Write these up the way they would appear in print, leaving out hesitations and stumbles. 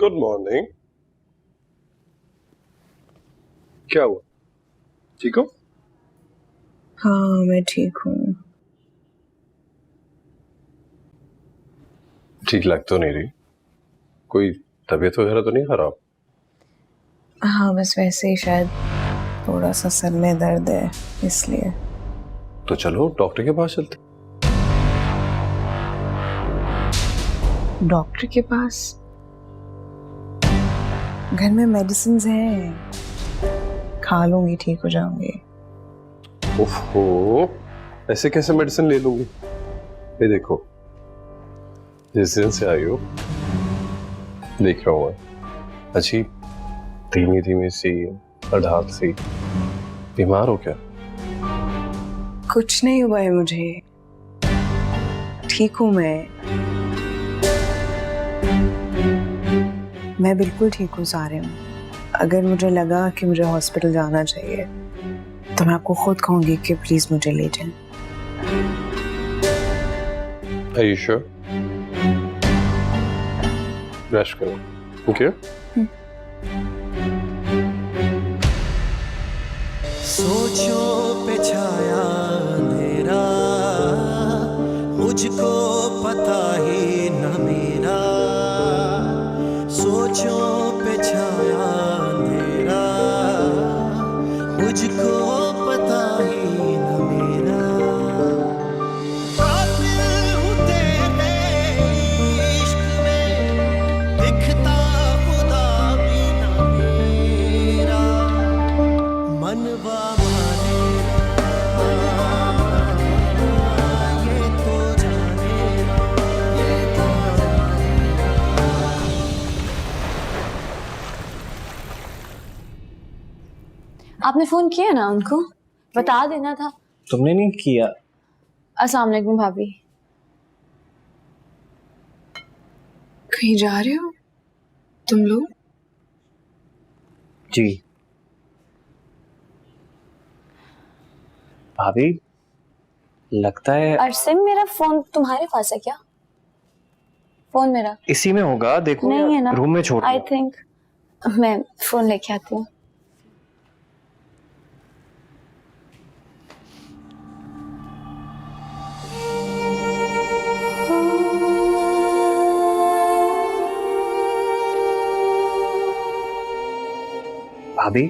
Good morning. क्या हुआ, ठीक हो? हाँ मैं ठीक हूँ। ठीक लग तो नहीं रही, कोई तबीयत वगैरह तो नहीं खराब? हाँ बस वैसे ही शायद थोड़ा सा सर में दर्द है इसलिए। तो चलो डॉक्टर के पास चलते। डॉक्टर के पास? घर में मेडिसिन हैं, खा लूंगी ठीक हो जाऊंगी। ओहो, ऐसे कैसे मेडिसिन ले लूंगी? ये देखो, जिस दिन से आई हो देख रहा हूँ अजीब धीमी धीमी सी अड़ाल सी, बीमार हो क्या? कुछ नहीं हुआ है मुझे, ठीक हूँ मैं बिल्कुल ठीक हूँ सारे हूँ। अगर मुझे लगा कि मुझे हॉस्पिटल जाना चाहिए तो मैं आपको खुद कहूंगी कि प्लीज मुझे ले जाएं। Are you sure? ब्रश करो, ओके? सोचों पे छाया अंधेरा, मुझको पता ही न मेरा। सोचों पे छाया अंधेरा, मुझको पता ही न मेरा। कातिल हूँ तेरे इश्क में, दिखता खुदा भी न मेरा। मनवा आपने फोन किया ना उनको, बता देना था। तुमने नहीं किया? अस्सलाम वालेकुम भाभी। कहीं जा रहे हो तुम लोग? जी भाभी, लगता है अरसिम मेरा फोन तुम्हारे पास है क्या? फोन मेरा इसी में होगा, देखो। नहीं है ना, रूम में छोड़ आई थिंक मैं फोन लेके आती हूँ। भाभी,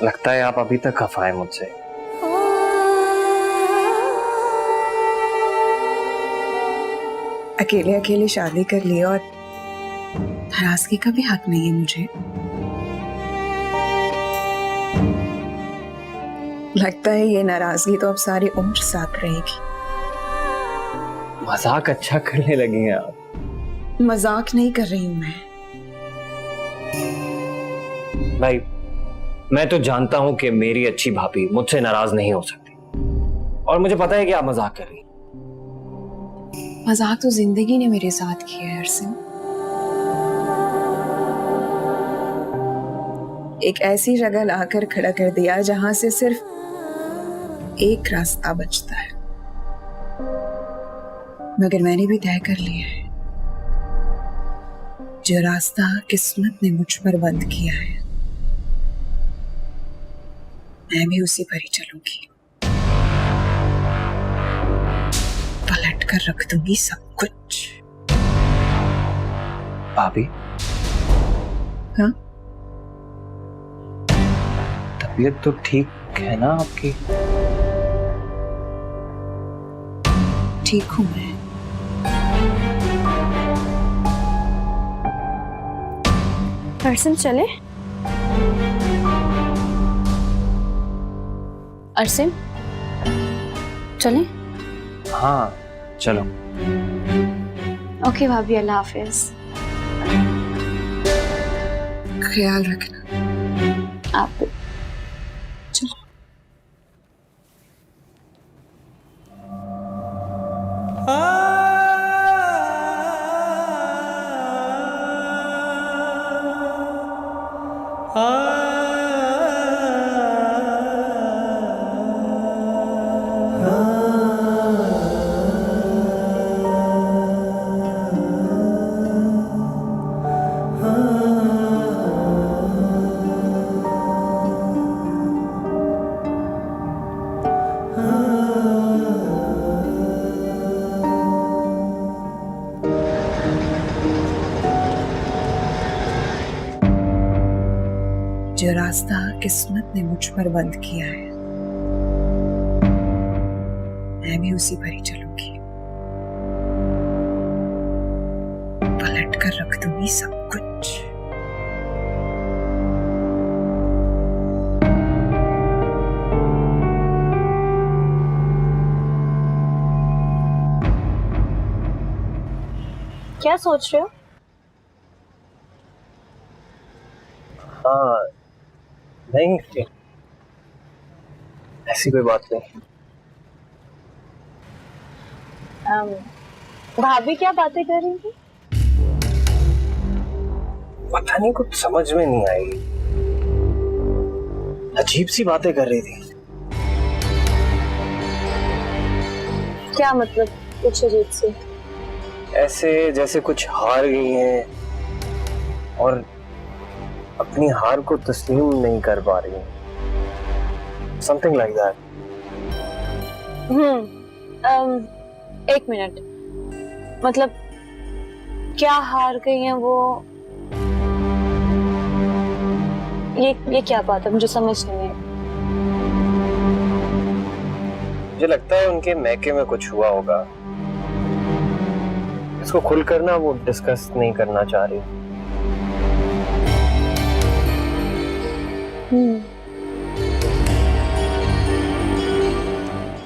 लगता है आप अभी तक खफा है मुझसे। अकेले अकेले शादी कर ली और नाराजगी का भी हक नहीं है मुझे। लगता है ये नाराजगी तो अब सारी उम्र साथ रहेगी। मजाक अच्छा करने लगे हैं आप। मजाक नहीं कर रही हूं मैं। भाई, मैं तो जानता हूं कि मेरी अच्छी भाभी मुझसे नाराज नहीं हो सकती, और मुझे पता है कि आप मजाक कर रही हैं। मजाक तो जिंदगी ने मेरे साथ किया है अरसिम। एक ऐसी जगह लाकर खड़ा कर दिया जहां से सिर्फ एक रास्ता बचता है, मगर मैंने भी तय कर लिया है, जो रास्ता किस्मत ने मुझ पर बंद किया है मैं भी उसी पर ही चलूंगी। पलट कर रख दूंगी सब कुछ। भाभी, हाँ? तबीयत तो ठीक है ना आपकी? ठीक हूं मैं। अरसिम चले? अरसिम चले? हाँ चलो। ओके भाभी, अल्लाह हाफिज। ख्याल रखना। आप भी। चलो। जो रास्ता किस्मत ने मुझ पर बंद किया है, मैं भी उसी पर ही चलूंगी। पलट कर रख दूंगी सब कुछ। क्या सोच रहे हो? हाँ, नहीं, ऐसी कोई बात नहीं। भाभी क्या बातें कर रही थी? पता नहीं, कुछ समझ में नहीं आई, अजीब सी बातें कर रही थी। क्या मतलब कुछ अजीब से? ऐसे जैसे कुछ हार गई हैं और अपनी हार को तस्लीम नहीं कर पा रही हैं, समथिंग लाइक दैट। एक मिनट, मतलब क्या हार गई हैं वो? ये क्या बात है? मुझे समझ नहीं आई। मुझे लगता है उनके मैके में कुछ हुआ होगा, इसको खुलकर ना वो डिस्कस नहीं करना चाह रही।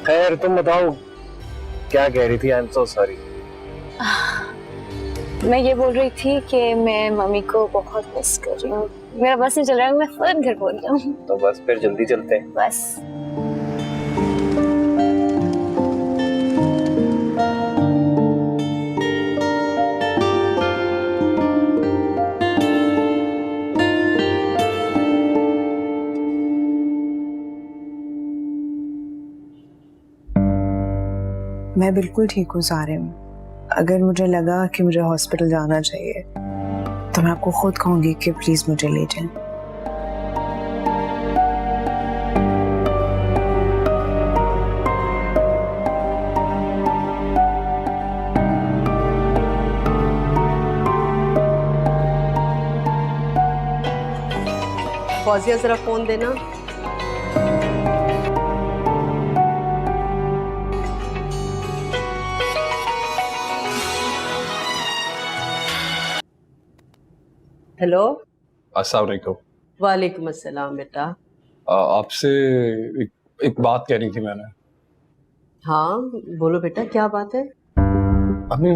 खैर, तुम बताओ क्या कह रही थी? I am so sorry. मैं ये बोल रही थी कि मैं मम्मी को बहुत मिस कर रही हूँ। मेरा बस नहीं चल रहा है, मैं फौरन घर पहुंच जाऊँ। तो बस फिर जल्दी चलते हैं। बस। मैं बिल्कुल ठीक हूँ सारिम। अगर मुझे लगा कि मुझे हॉस्पिटल जाना चाहिए तो मैं आपको खुद कहूंगी कि प्लीज मुझे ले जाएं। फौजिया जरा फोन देना। हेलो। अस्सलाम वालेकुम। वालेकुम अस्सलाम बेटा। आपसे एक बात कह रही थी मैंने। हाँ बोलो बेटा, क्या बात है? अम्मी,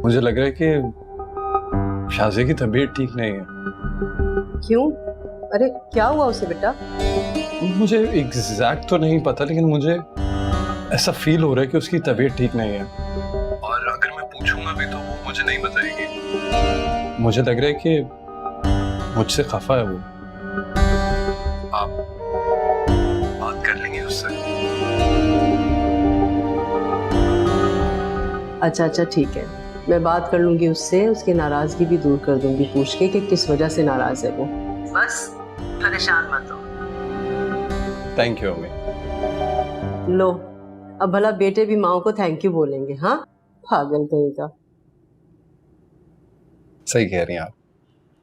मुझे लग रहा है कि शाज़िया की तबीयत ठीक नहीं है। क्यों? अरे क्या हुआ उसे बेटा? मुझे एग्जैक्ट तो नहीं पता, लेकिन मुझे ऐसा फील हो रहा है कि उसकी तबीयत ठीक नहीं है, और अगर मैं पूछूंगा भी तो वो मुझे नहीं बताएगी। मुझे लग रहा है कि मुझसे खफा है वो। आप बात कर लेंगे उससे? अच्छा अच्छा ठीक है, मैं बात कर लूंगी उससे, उसकी नाराजगी भी दूर कर दूंगी पूछ के कि किस वजह से नाराज है वो। बस परेशान मत हो। थैंक यू अम्मी। लो, अब भला बेटे भी माँ को थैंक यू बोलेंगे? हाँ, पागल कहेगा। सही कह रही हैं आप।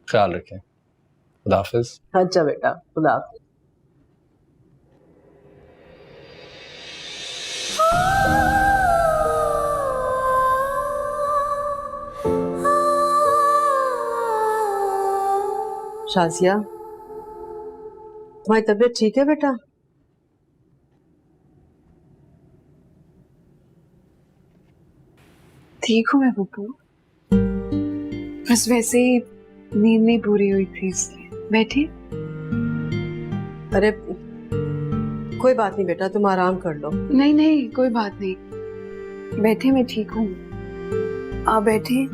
ख्याल रखें। खुदा हाफिज। अच्छा बेटा, खुदा हाफिज। शाजिया, तुम्हारी तबीयत ठीक है बेटा? ठीक हूँ मैं पप्पू, बस वैसे ही नींद नहीं पूरी हुई थी इसलिए। बैठिए। अरे कोई बात नहीं बेटा, तुम आराम कर लो। नहीं नहीं कोई बात नहीं, बैठे, मैं ठीक हूँ। आप बैठिए।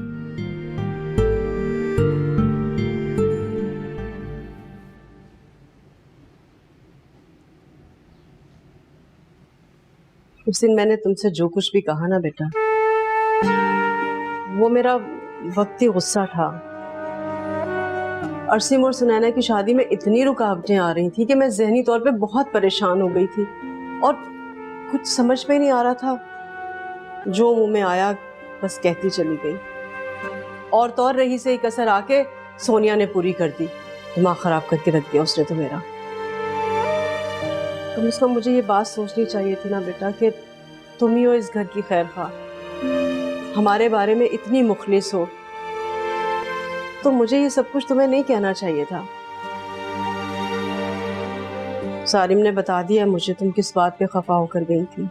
उस दिन मैंने तुमसे जो कुछ भी कहा ना बेटा, वो मेरा वक्ती गुस्सा था। अरसीम और सुनैना की शादी में इतनी रुकावटें आ रही थी कि मैं ज़हनी तौर पे बहुत परेशान हो गई थी, और कुछ समझ में नहीं आ रहा था। जो मुंह में आया बस कहती चली गई, और तौर रही से एक असर आके सोनिया ने पूरी कर दी। दिमाग खराब करके रख दिया उसने तो मेरा। कम से कम मुझे ये बात सोचनी चाहिए थी ना बेटा कि तुम ही हो इस घर की खैर खा, हमारे बारे में इतनी मुखलिस हो, तो मुझे ये सब कुछ तुम्हें नहीं कहना चाहिए था। सारिम ने बता दिया मुझे तुम किस बात पे खफा होकर गई थी।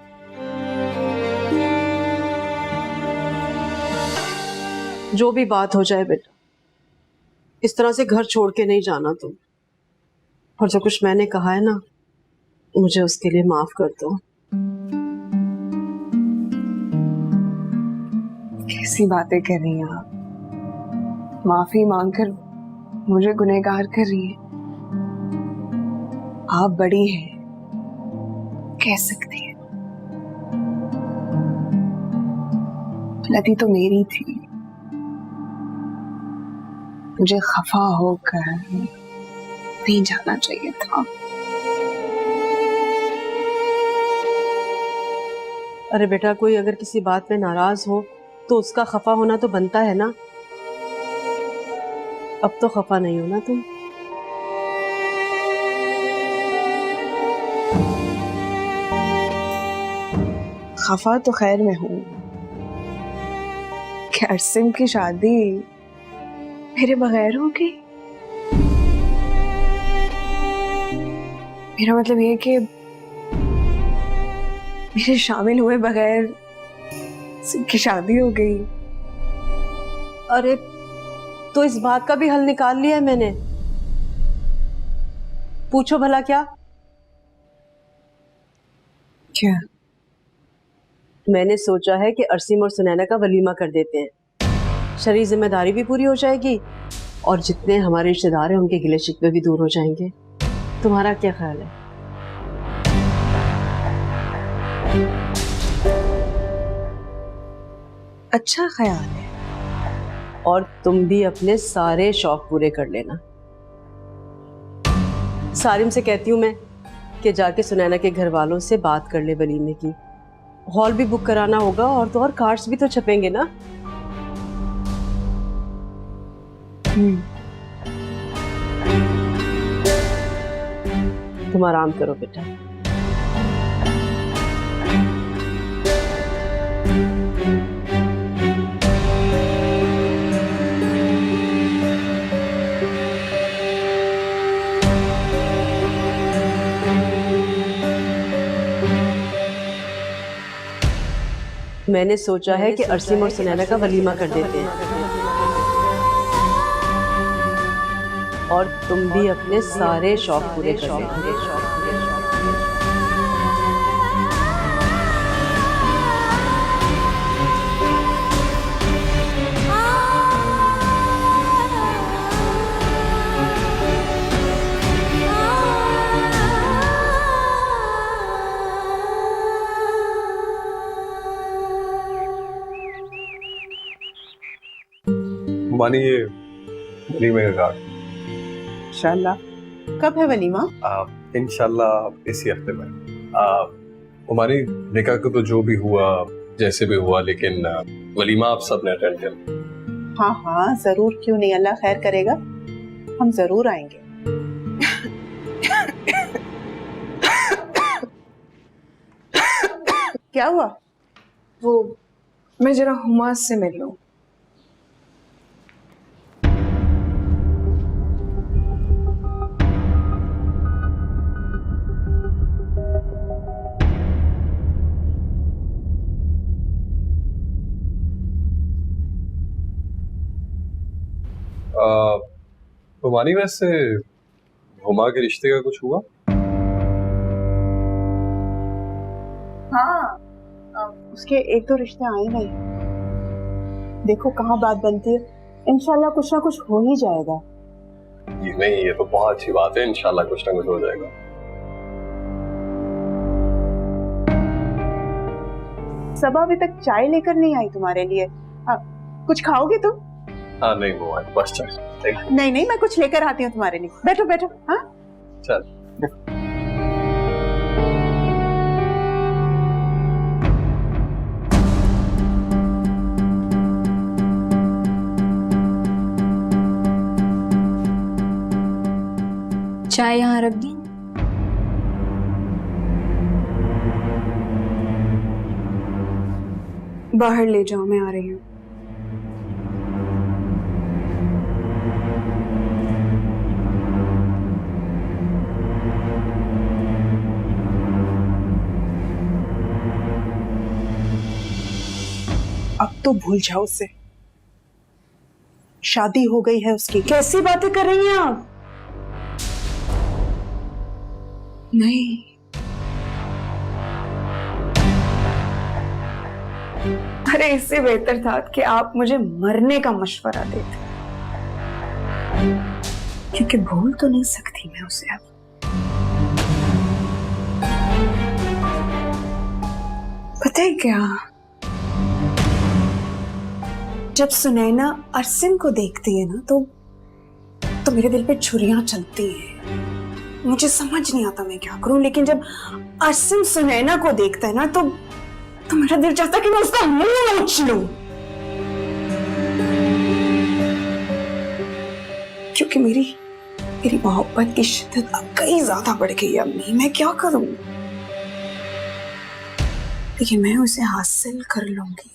जो भी बात हो जाए बेटा, इस तरह से घर छोड़ के नहीं जाना तुम। और जो कुछ मैंने कहा है ना, मुझे उसके लिए माफ कर दो। कैसी बातें कर रही हैं आप? माफी मांगकर मुझे गुनहगार कर रही हैं। आप बड़ी हैं, कह सकती हैं। गलती तो मेरी थी, मुझे खफा होकर नहीं जाना चाहिए था। अरे बेटा, कोई अगर किसी बात पे नाराज हो तो उसका खफा होना तो बनता है ना। अब तो खफा नहीं हो ना तुम। खफा तो खैर मैं हूं कि अरसिम की शादी मेरे बगैर हो गई। मेरा मतलब ये है कि मेरे शामिल हुए बगैर की शादी हो गई। अरे तो इस बात का भी हल निकाल लिया है मैंने। पूछो भला क्या? क्या? मैंने सोचा है कि अरसीम और सुनैना का वलीमा कर देते हैं। शरीर जिम्मेदारी भी पूरी हो जाएगी और जितने हमारे रिश्तेदार हैं उनके गिले शिकवे भी दूर हो जाएंगे। तुम्हारा क्या ख्याल है? अच्छा ख्याल है। और तुम भी अपने सारे शौक पूरे कर लेना। सारिम से कहती हूँ मैं कि जाके सुनैना के घर वालों से बात कर ले वलीमे की। हॉल भी बुक कराना होगा और तो और कार्ड्स भी तो छपेंगे ना। तुम आराम करो बेटा। मैंने सोचा है कि अरसीम और सुनैना का वलीमा कर देते हैं और तुम भी अपने सारे शौक पूरे कर लेना। मानिए वलीमे का कार्ड। इंशाल्लाह। कब है वलीमा? इंशाल्लाह इसी हफ्ते में। हमारी निकाह को तो जो भी हुआ जैसे भी हुआ, लेकिन वलीमा आप सब ने अटेंड किया। हाँ हाँ जरूर, क्यों नहीं, अल्लाह खैर करेगा, हम जरूर आएंगे। क्या हुआ? वो मैं जरा हुमा से मिल लूं। हुमानी वैसे हुमा के रिश्ते का कुछ हुआ? हाँ, उसके एक दो रिश्ते आए नहीं। देखो कहाँ बात बनती है, इंशाल्लाह कुछ ना कुछ हो ही जाएगा। ये नहीं, ये तो बहुत अच्छी बात है, इंशाल्लाह कुछ ना कुछ हो जाएगा। सबा अभी तक चाय लेकर नहीं आई तुम्हारे लिए। कुछ खाओगे तुम? हाँ नहीं वो है, बस चल। नहीं नहीं, मैं कुछ लेकर आती हूँ तुम्हारे लिए। बैठो बैठो। हाँ चल। चाय यहाँ रख दी। बाहर ले जाओ, मैं आ रही हूँ। अब तो भूल जाओ उसे, शादी हो गई है उसकी। कैसी बातें कर रही हैं आप? नहीं, अरे इससे बेहतर था कि आप मुझे मरने का मशवरा देते, क्योंकि भूल तो नहीं सकती मैं उसे अब। पता है क्या, जब सुनैना अरसिम को देखती है ना तो मेरे दिल पे छुरियां चलती हैं। मुझे समझ नहीं आता मैं क्या करूं, लेकिन जब अरसिम सुनैना को देखता है ना तो मेरा दिल चाहता कि मैं उसका मुंह नोच लूं, क्योंकि मेरी मोहब्बत की शिद्दत अब कई ज्यादा बढ़ गई है अम्मी। मैं क्या करूं, लेकिन मैं उसे हासिल कर लूंगी।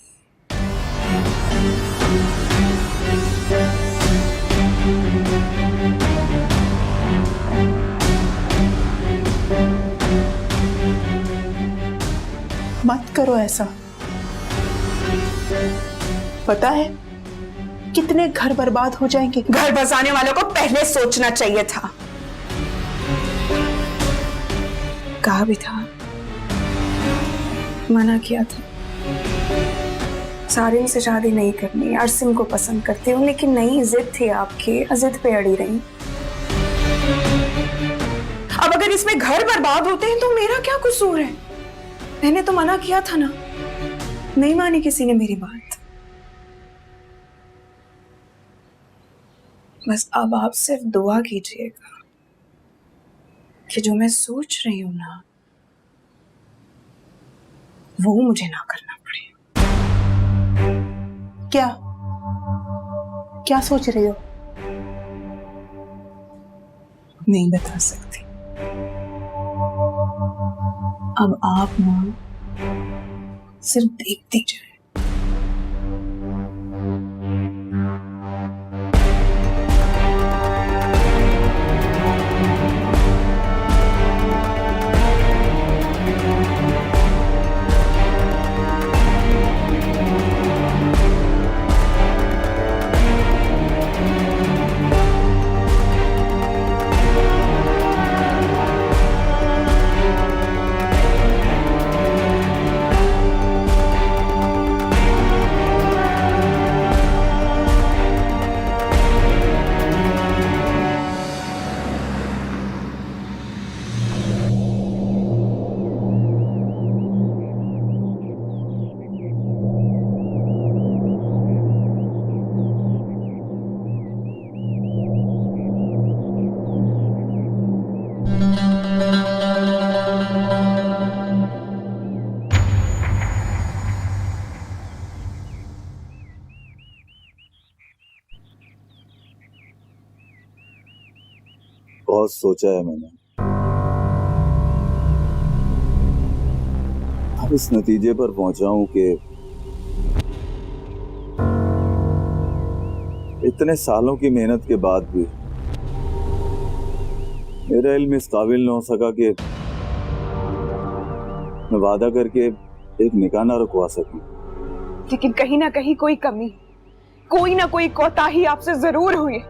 मत करो ऐसा। पता है कितने घर बर्बाद हो जाएंगे। घर बसाने वालों को पहले सोचना चाहिए था। कहा भी था, मना किया था, सारिन से शादी नहीं करनी, अरसिम को पसंद करती हूँ, लेकिन नहीं, जिद थी आपकी, जिद पे अड़ी रही। अब अगर इसमें घर बर्बाद होते हैं तो मेरा क्या कसूर है? मैंने तो मना किया था ना, नहीं मानी किसी ने मेरी बात। बस अब आप सिर्फ दुआ कीजिएगा कि जो मैं सोच रही हूं ना, वो मुझे ना करना पड़े। क्या क्या सोच रही हो? नहीं बता सकती। अब आप ना सिर्फ देखती जाए। बहुत सोचा है मैंने, अब इस नतीजे पर पहुंचा हूं कि इतने सालों की मेहनत के बाद भी मेरा इल्म इस काबिल न हो सका कि मैं वादा करके एक निकाह ना रुकवा सकूं। लेकिन कहीं ना कहीं कोई कमी, कोई ना कोई कोताही आपसे जरूर हुई,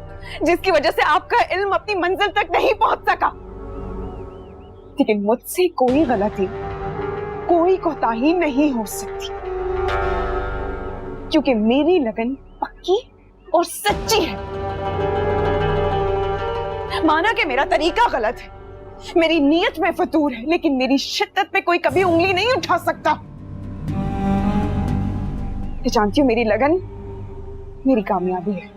जिसकी वजह से आपका इल्म अपनी मंजिल तक नहीं पहुंच सका। लेकिन मुझसे कोई गलती, कोई कोताही नहीं हो सकती, क्योंकि मेरी लगन पक्की और सच्ची है। माना कि मेरा तरीका गलत है, मेरी नीयत में फतूर है, लेकिन मेरी शिद्दत पे कोई कभी उंगली नहीं उठा सकता। मैं जानती हूँ मेरी लगन मेरी कामयाबी है।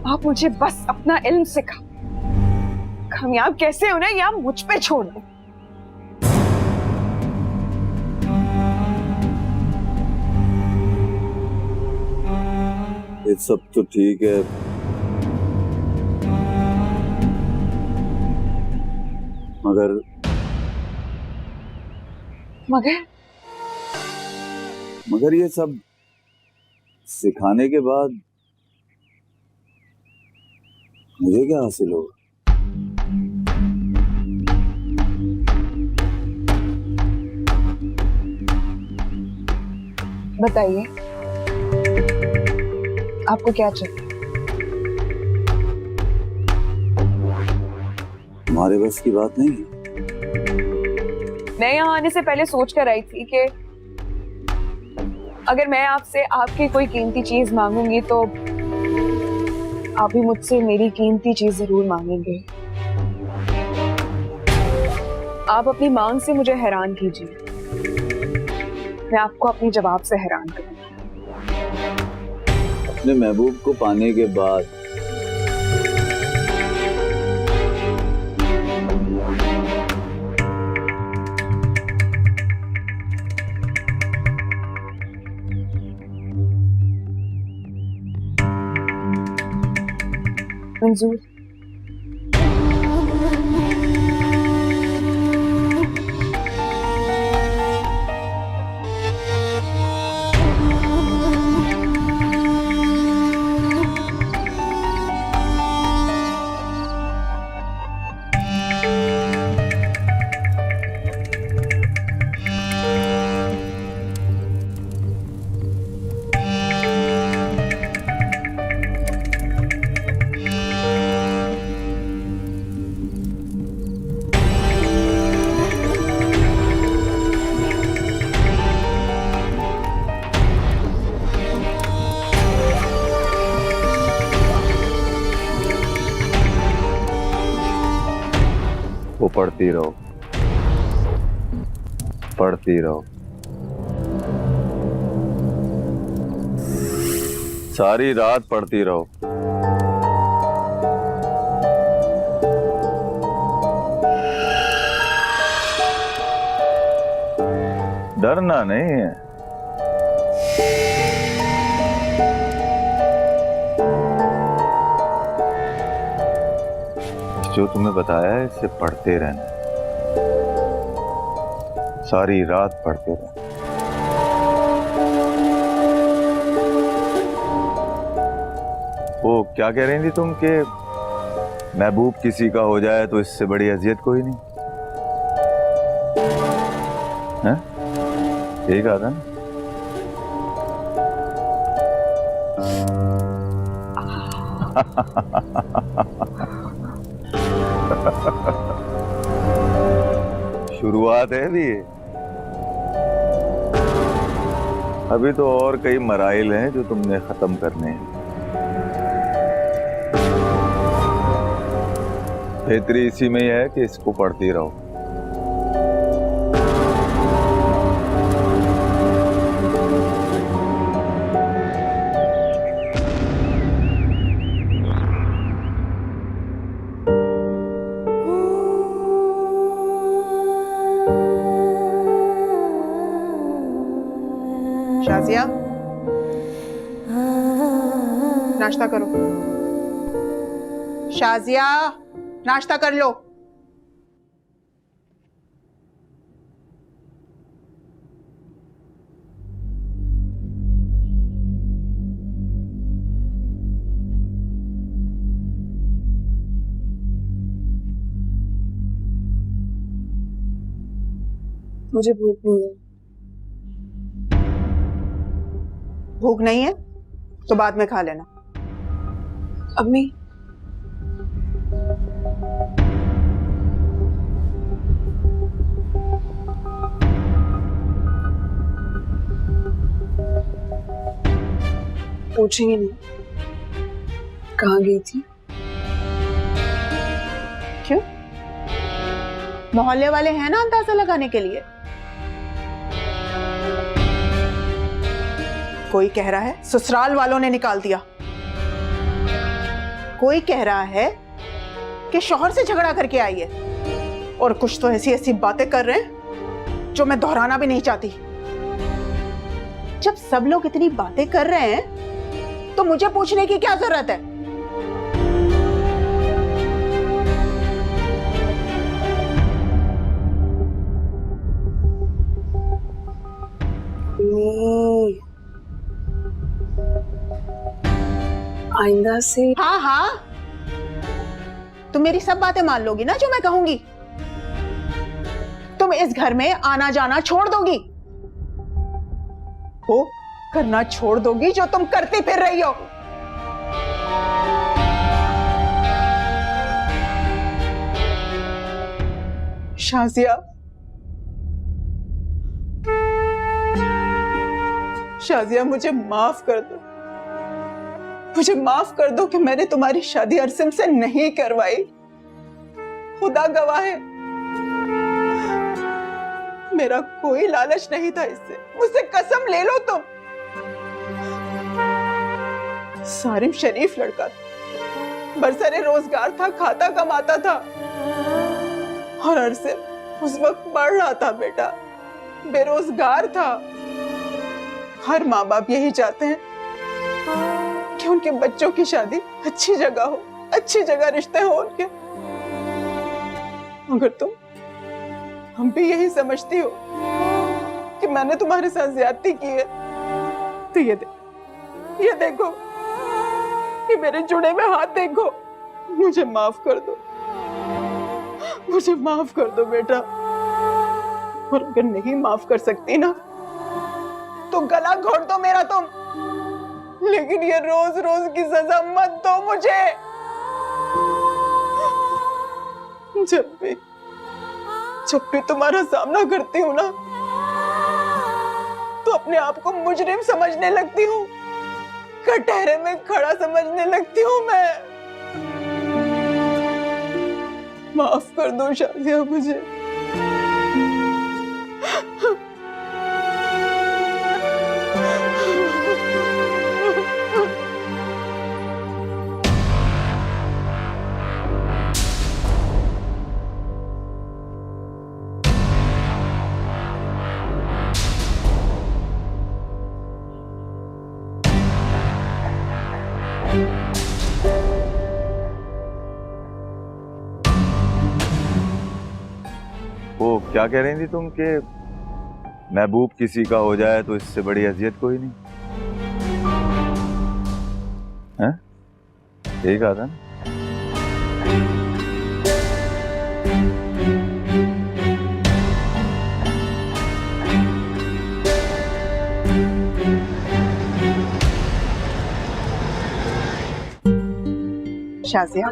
आप मुझे बस अपना इल्म सिखा, कामयाब कैसे होना है या मुझ पे छोड़ दो। ये सब तो ठीक है, मगर मगर मगर ये सब सिखाने के बाद मुझे क्या हासिल होगा? बताइए, आपको क्या चाहिए? हमारे बस की बात नहीं है। मैं यहाँ आने से पहले सोच कर आई थी कि अगर मैं आपसे आपकी कोई कीमती चीज मांगूंगी तो आप भी मुझसे मेरी कीमती चीज जरूर मांगेंगे। आप अपनी मांग से मुझे हैरान कीजिए, मैं आपको अपने जवाब से हैरान करूंगी। अपने महबूब को पाने के बाद मंजूर। वो पढ़ती रहो, पढ़ती रहो, सारी रात पढ़ती रहो। डरना नहीं है। जो तुम्हें बताया है इसे पढ़ते रहना, सारी रात पढ़ते रहना। वो क्या कह रही थी तुम कि महबूब किसी का हो जाए तो इससे बड़ी अजियत कोई नहीं है? यही कहा था ना? शुरुआत है अभी, अभी तो और कई मराइल हैं जो तुमने खत्म करने हैं। बेहतरी इसी में ही है कि इसको पढ़ती रहो। शाजिया, नाश्ता करो। शाजिया, नाश्ता कर लो। मुझे भूख नहीं है। भूख नहीं है तो बाद में खा लेना। अम्मी, पूछेंगे नहीं कहाँ गई थी? क्यों? मोहल्ले वाले हैं ना अंदाजा लगाने के लिए। कोई कह रहा है ससुराल वालों ने निकाल दिया, कोई कह रहा है कि शौहर से झगड़ा करके आई है, और कुछ तो ऐसी ऐसी बातें कर रहे हैं जो मैं दोहराना भी नहीं चाहती। जब सब लोग इतनी बातें कर रहे हैं तो मुझे पूछने की क्या जरूरत है? आइंदा से हाँ हाँ, तुम मेरी सब बातें मान लोगी ना जो मैं कहूंगी? तुम इस घर में आना जाना छोड़ दोगी, वो करना छोड़ दोगी जो तुम करती फिर रही हो। शाजिया, शाजिया मुझे माफ कर दो, मुझे माफ कर दो कि मैंने तुम्हारी शादी अरसिम से नहीं करवाई। खुदा गवाह है, मेरा कोई लालच नहीं था इससे, मुझसे कसम ले लो तुम। सारिम शरीफ लड़का था, बरसरे रोजगार था, खाता कमाता था, और अरसिम उस वक्त पढ़ रहा था बेटा, बेरोजगार था। हर माँ बाप यही चाहते हैं कि उनके बच्चों की शादी अच्छी जगह हो, अच्छी जगह रिश्ते हो उनके। अगर तुम हम भी यही समझती हो कि मैंने तुम्हारे साथ ज्यादती की है, तो ये देखो, ये मेरे जुड़े हुए हाथ देखो। मुझे माफ कर दो, मुझे माफ कर दो बेटा। और अगर नहीं माफ कर सकती ना, तो गला घोट दो मेरा तुम, लेकिन ये रोज रोज की सजा मत दो मुझे। जब भी तुम्हारा सामना करती हूँ ना, तो अपने आप को मुजरिम समझने लगती हूँ, कटहरे में खड़ा समझने लगती हूँ मैं। माफ कर दो शाजिया मुझे। वो क्या कह रही थी तुम कि महबूब किसी का हो जाए तो इससे बड़ी अजियत कोई नहीं? हैं? यही कहा था ना? शाजिया,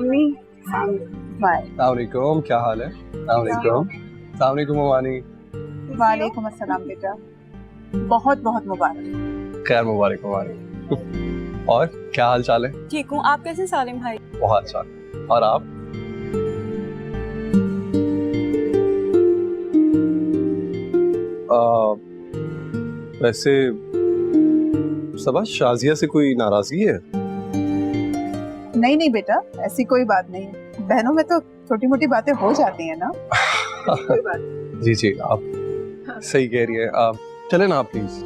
बाय। अस्सलामुअलैकुम, क्या हाल है? अस्सलामुअलैकुम ममानी। वालेकुम अस्सलाम बेटा, बहुत बहुत मुबारक। खैर मुबारक मुबारक। और क्या हाल चाल है? ठीक हूँ, आप कैसे सालिम भाई? बहुत अच्छा। और आप? वैसे सबा, शाजिया से कोई नाराजगी है? नहीं नहीं बेटा, ऐसी कोई बात नहीं है। बहनों में तो छोटी मोटी बातें हो जाती है ना। कोई बात नहीं। जी जी, आप सही कह रही है। आप चले ना आप प्लीज।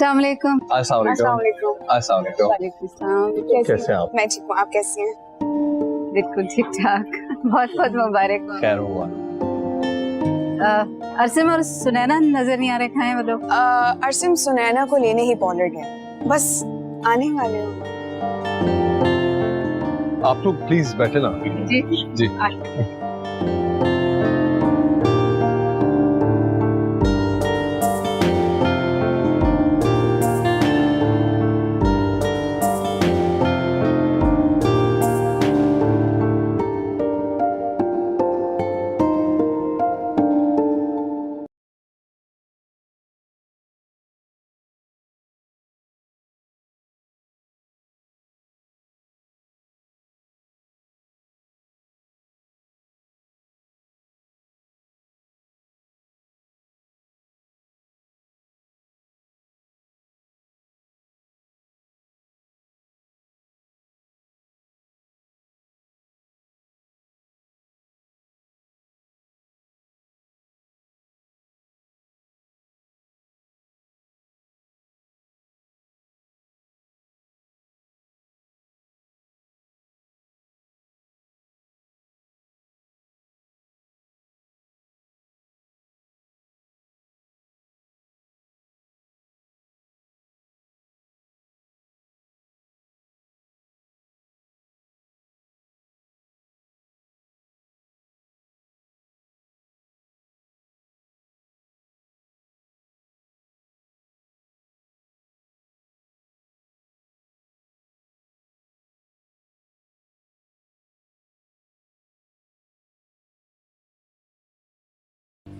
अस्सलामुअलैकुम। अस्सलामुअलैकुम। अस्सलामुअलैकुम। कैसे हैं आप? मैं ठीक हूँ, आप कैसी हैं? बिल्कुल ठीक ठाक। बहुत बहुत मुबारक। खैर हुआ। अरसिम और सुनैना नजर नहीं आ रहे, कहाँ हैं वो लोग? अरसिम सुनैना को लेने ही पॉलर गए, बस आने वाले हो। आप लोग प्लीज बैठे ना। जी जी।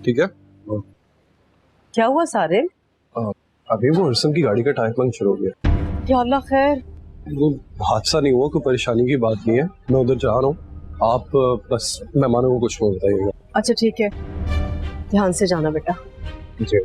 ठीक है? क्या हुआ सारे? अभी वो अरसम की गाड़ी का टायर पंक्चर हो गया। या अल्लाह खैर। वो हादसा नहीं हुआ, कोई परेशानी की बात नहीं है। मैं उधर जा रहा हूँ, आप बस मेहमानों को कुछ मत बताइएगा। अच्छा ठीक है, ध्यान से जाना बेटा। जी।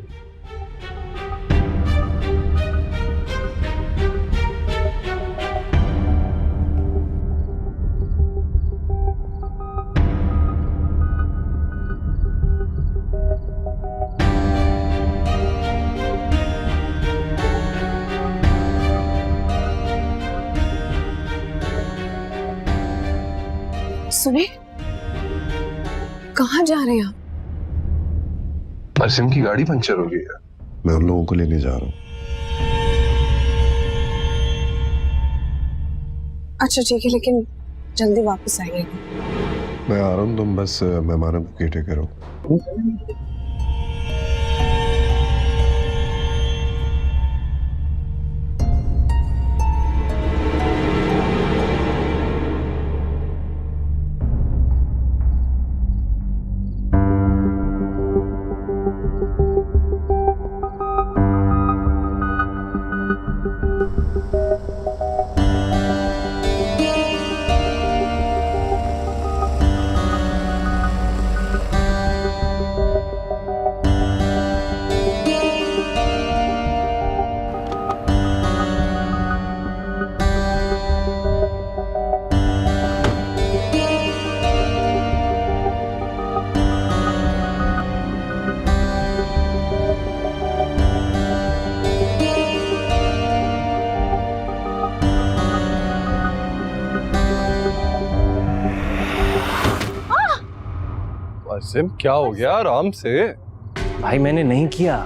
सुने, कहाँ जा रहे हैं आप? अरसम की गाड़ी पंक्चर हो गई है, मैं उन लोगों को लेने जा रहा हूँ। अच्छा ठीक है, लेकिन जल्दी वापस आइएगा। मैं आ रहा हूँ, तुम बस मेहमानों को केटे करो। अरसम क्या हो गया? आराम से। भाई मैंने नहीं किया।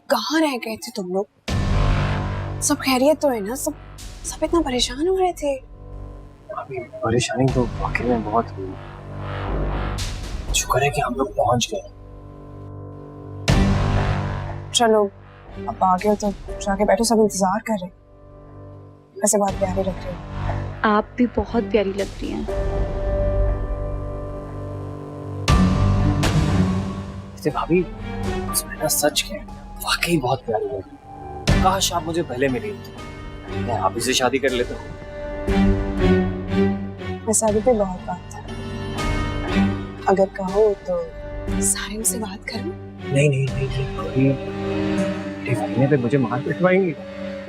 कहाँ रह गए थे तुम लोग? सब खैरियत तो है ना? सब सब इतना परेशान हो रहे थे। अभी परेशानी तो वाकई में बहुत हुई। शुक्र है कि हम लोग पहुंच गए। चलो अब आ गए तो जाके बैठो, सब इंतजार कर रहे। ऐसे बात प्यारी लग रही है। आप भी बहुत प्यारी लग रही हैं। वैसे भाभी, सुनैना सच कह, वाकई बहुत प्यारी लग रही है। काश आप मुझे पहले मिली होती, मैं आप ही से शादी कर लेता। वैसे अभी भी बहुत बात है, अगर कहो तो सारिम से बात करूं? नहीं नहीं नहीं, भाई पे मुझे मार पिटवाएंगे,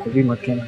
कभी मत कहना।